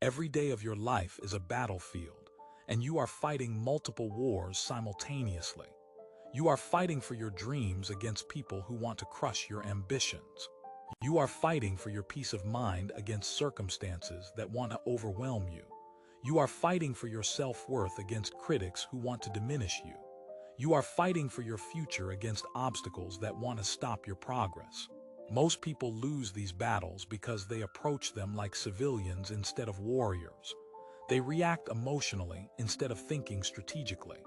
Every day of your life is a battlefield, and you are fighting multiple wars simultaneously. You are fighting for your dreams against people who want to crush your ambitions. You are fighting for your peace of mind against circumstances that want to overwhelm you. You are fighting for your self-worth against critics who want to diminish you. You are fighting for your future against obstacles that want to stop your progress. Most people lose these battles because they approach them like civilians instead of warriors. They react emotionally instead of thinking strategically.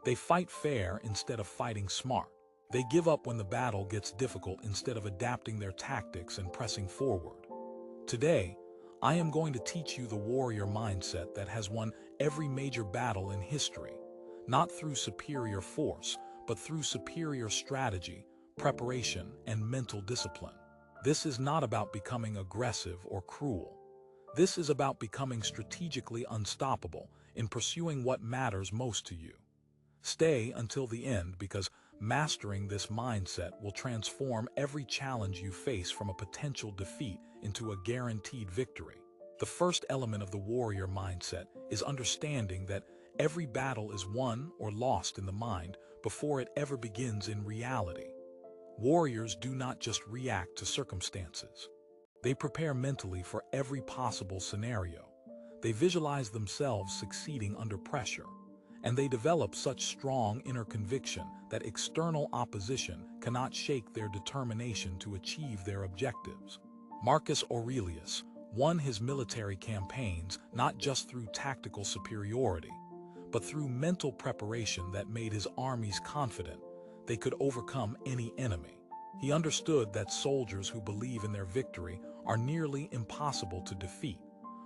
They fight fair instead of fighting smart. They give up when the battle gets difficult instead of adapting their tactics and pressing forward. Today, I am going to teach you the warrior mindset that has won every major battle in history, not through superior force, but through superior strategy, preparation, and mental discipline. This is not about becoming aggressive or cruel. This is about becoming strategically unstoppable in pursuing what matters most to you. Stay until the end because mastering this mindset will transform every challenge you face from a potential defeat into a guaranteed victory. The first element of the warrior mindset is understanding that every battle is won or lost in the mind before it ever begins in reality. Warriors do not just react to circumstances. They prepare mentally for every possible scenario. They visualize themselves succeeding under pressure, and they develop such strong inner conviction that external opposition cannot shake their determination to achieve their objectives. Marcus Aurelius won his military campaigns not just through tactical superiority, but through mental preparation that made his armies confident they could overcome any enemy. He understood that soldiers who believe in their victory are nearly impossible to defeat,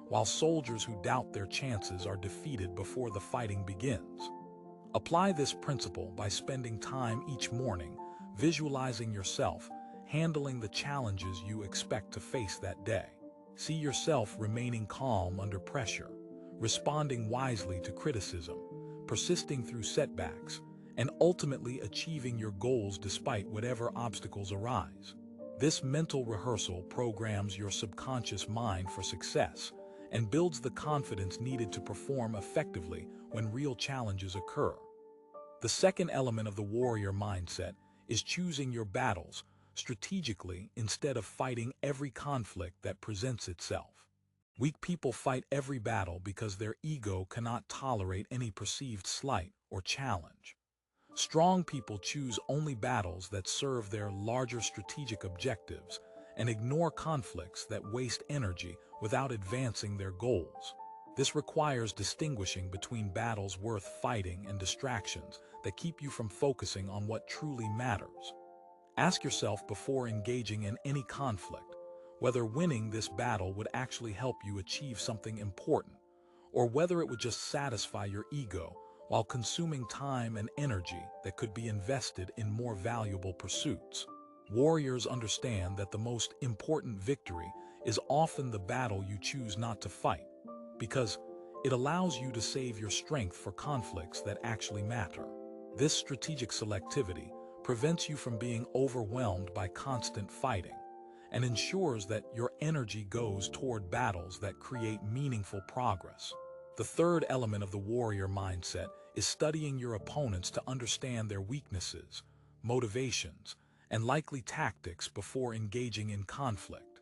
while soldiers who doubt their chances are defeated before the fighting begins. Apply this principle by spending time each morning visualizing yourself handling the challenges you expect to face that day. See yourself remaining calm under pressure, responding wisely to criticism, persisting through setbacks, and ultimately achieving your goals despite whatever obstacles arise. This mental rehearsal programs your subconscious mind for success and builds the confidence needed to perform effectively when real challenges occur. The second element of the warrior mindset is choosing your battles strategically instead of fighting every conflict that presents itself. Weak people fight every battle because their ego cannot tolerate any perceived slight or challenge. Strong people choose only battles that serve their larger strategic objectives and ignore conflicts that waste energy without advancing their goals. This requires distinguishing between battles worth fighting and distractions that keep you from focusing on what truly matters. Ask yourself before engaging in any conflict whether winning this battle would actually help you achieve something important, or whether it would just satisfy your ego while consuming time and energy that could be invested in more valuable pursuits. Warriors understand that the most important victory is often the battle you choose not to fight, because it allows you to save your strength for conflicts that actually matter. This strategic selectivity prevents you from being overwhelmed by constant fighting and ensures that your energy goes toward battles that create meaningful progress. The third element of the warrior mindset is studying your opponents to understand their weaknesses, motivations, and likely tactics before engaging in conflict.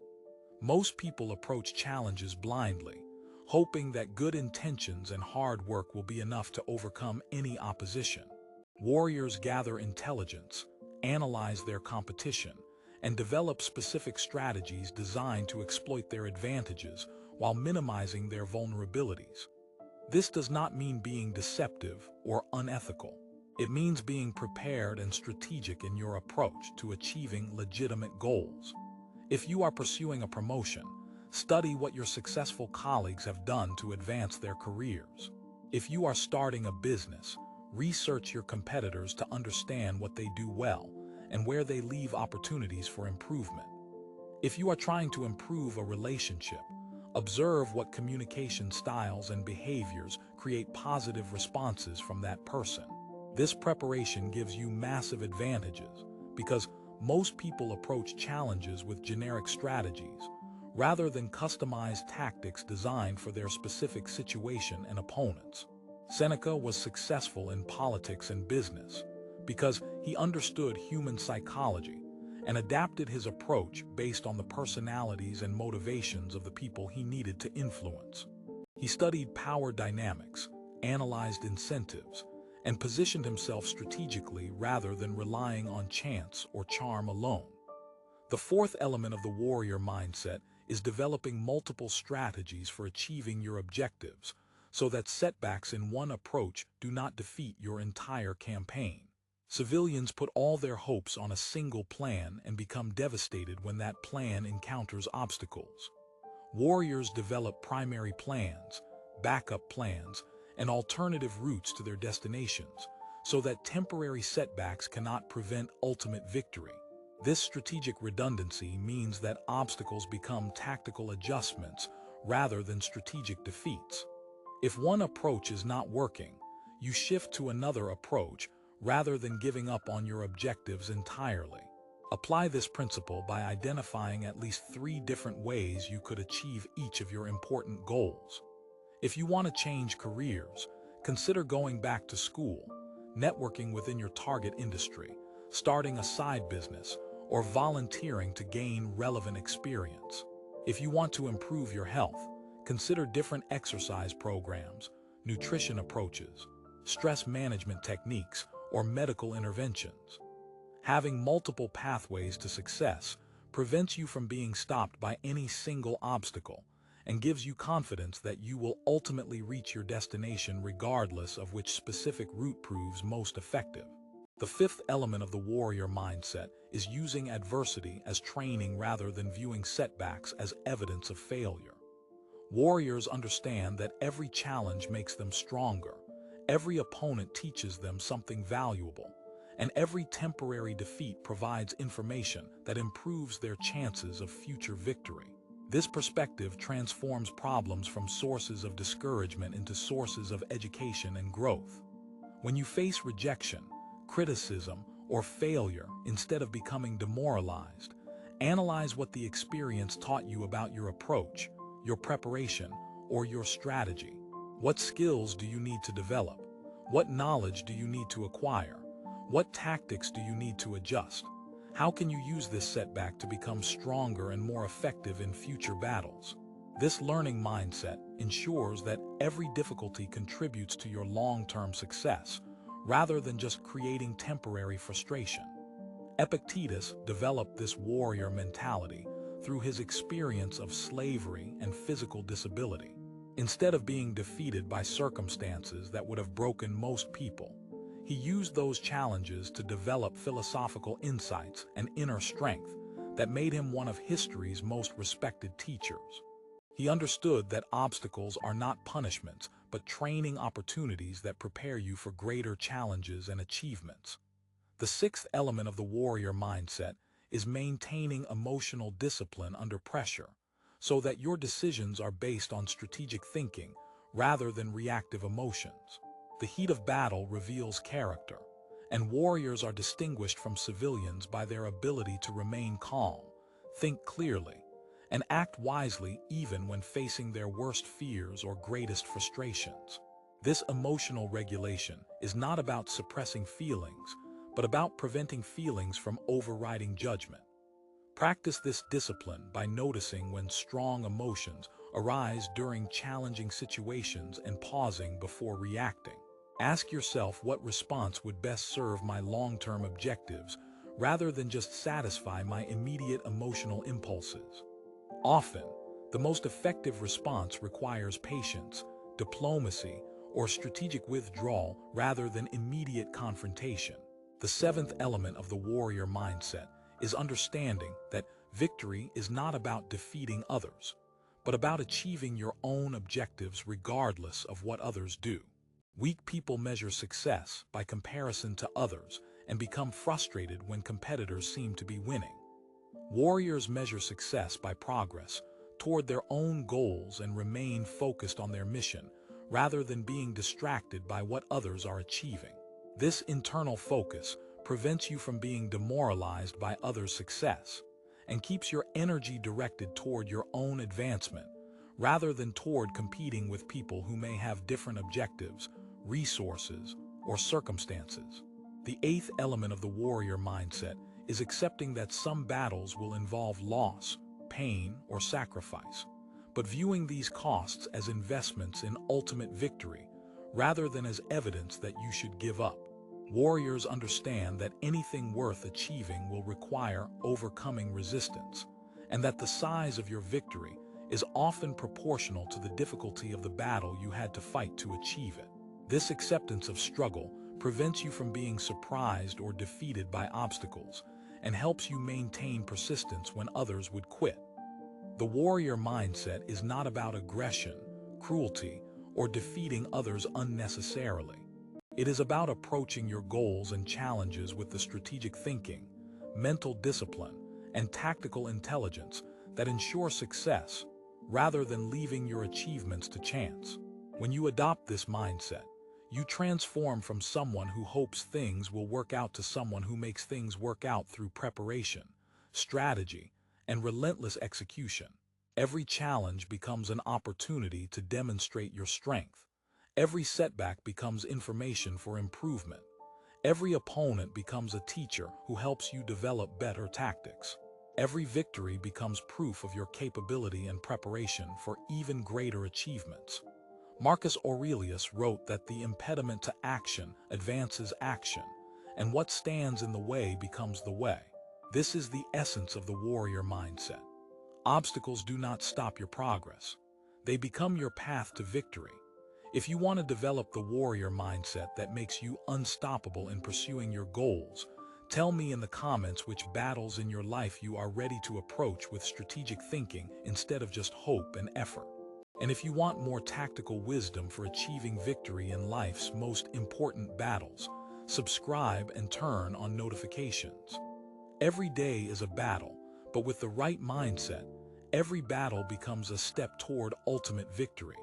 Most people approach challenges blindly, hoping that good intentions and hard work will be enough to overcome any opposition. Warriors gather intelligence, analyze their competition, and develop specific strategies designed to exploit their advantages while minimizing their vulnerabilities. This does not mean being deceptive or unethical. It means being prepared and strategic in your approach to achieving legitimate goals. If you are pursuing a promotion, study what your successful colleagues have done to advance their careers. If you are starting a business, research your competitors to understand what they do well and where they leave opportunities for improvement. If you are trying to improve a relationship, observe what communication styles and behaviors create positive responses from that person. This preparation gives you massive advantages because most people approach challenges with generic strategies rather than customized tactics designed for their specific situation and opponents. Seneca was successful in politics and business because he understood human psychology and adapted his approach based on the personalities and motivations of the people he needed to influence. He studied power dynamics, analyzed incentives, and positioned himself strategically rather than relying on chance or charm alone. The fourth element of the warrior mindset is developing multiple strategies for achieving your objectives, so that setbacks in one approach do not defeat your entire campaign. Civilians put all their hopes on a single plan and become devastated when that plan encounters obstacles. Warriors develop primary plans, backup plans, and alternative routes to their destinations, so that temporary setbacks cannot prevent ultimate victory. This strategic redundancy means that obstacles become tactical adjustments rather than strategic defeats. If one approach is not working, you shift to another approach rather than giving up on your objectives entirely. Apply this principle by identifying at least 3 different ways you could achieve each of your important goals. If you want to change careers, consider going back to school, networking within your target industry, starting a side business, or volunteering to gain relevant experience. If you want to improve your health, consider different exercise programs, nutrition approaches, stress management techniques, or medical interventions. Having multiple pathways to success prevents you from being stopped by any single obstacle and gives you confidence that you will ultimately reach your destination regardless of which specific route proves most effective. The fifth element of the warrior mindset is using adversity as training rather than viewing setbacks as evidence of failure. Warriors understand that every challenge makes them stronger, every opponent teaches them something valuable, and every temporary defeat provides information that improves their chances of future victory. This perspective transforms problems from sources of discouragement into sources of education and growth. When you face rejection, criticism, or failure, instead of becoming demoralized, analyze what the experience taught you about your approach, your preparation, or your strategy. What skills do you need to develop? What knowledge do you need to acquire? What tactics do you need to adjust? How can you use this setback to become stronger and more effective in future battles? This learning mindset ensures that every difficulty contributes to your long-term success, rather than just creating temporary frustration. Epictetus developed this warrior mentality through his experience of slavery and physical disability. Instead of being defeated by circumstances that would have broken most people, he used those challenges to develop philosophical insights and inner strength that made him one of history's most respected teachers. He understood that obstacles are not punishments, but training opportunities that prepare you for greater challenges and achievements. The sixth element of the warrior mindset is maintaining emotional discipline under pressure, so that your decisions are based on strategic thinking rather than reactive emotions. The heat of battle reveals character, and warriors are distinguished from civilians by their ability to remain calm, think clearly, and act wisely even when facing their worst fears or greatest frustrations. This emotional regulation is not about suppressing feelings, but about preventing feelings from overriding judgment. Practice this discipline by noticing when strong emotions arise during challenging situations and pausing before reacting. Ask yourself what response would best serve my long-term objectives rather than just satisfy my immediate emotional impulses. Often, the most effective response requires patience, diplomacy, or strategic withdrawal rather than immediate confrontation. The seventh element of the warrior mindset is understanding that victory is not about defeating others, but about achieving your own objectives regardless of what others do. Weak people measure success by comparison to others and become frustrated when competitors seem to be winning. Warriors measure success by progress toward their own goals and remain focused on their mission rather than being distracted by what others are achieving. This internal focus prevents you from being demoralized by others' success and keeps your energy directed toward your own advancement, rather than toward competing with people who may have different objectives, resources, or circumstances. The eighth element of the warrior mindset is accepting that some battles will involve loss, pain, or sacrifice, but viewing these costs as investments in ultimate victory, rather than as evidence that you should give up. Warriors understand that anything worth achieving will require overcoming resistance, and that the size of your victory is often proportional to the difficulty of the battle you had to fight to achieve it. This acceptance of struggle prevents you from being surprised or defeated by obstacles, and helps you maintain persistence when others would quit. The warrior mindset is not about aggression, cruelty, or defeating others unnecessarily. It is about approaching your goals and challenges with the strategic thinking, mental discipline, and tactical intelligence that ensure success, rather than leaving your achievements to chance. When you adopt this mindset, you transform from someone who hopes things will work out to someone who makes things work out through preparation, strategy, and relentless execution. Every challenge becomes an opportunity to demonstrate your strength. Every setback becomes information for improvement. Every opponent becomes a teacher who helps you develop better tactics. Every victory becomes proof of your capability and preparation for even greater achievements. Marcus Aurelius wrote that the impediment to action advances action, and what stands in the way becomes the way. This is the essence of the warrior mindset. Obstacles do not stop your progress. They become your path to victory. If you want to develop the warrior mindset that makes you unstoppable in pursuing your goals, tell me in the comments which battles in your life you are ready to approach with strategic thinking instead of just hope and effort. And if you want more tactical wisdom for achieving victory in life's most important battles, subscribe and turn on notifications. Every day is a battle, but with the right mindset, every battle becomes a step toward ultimate victory.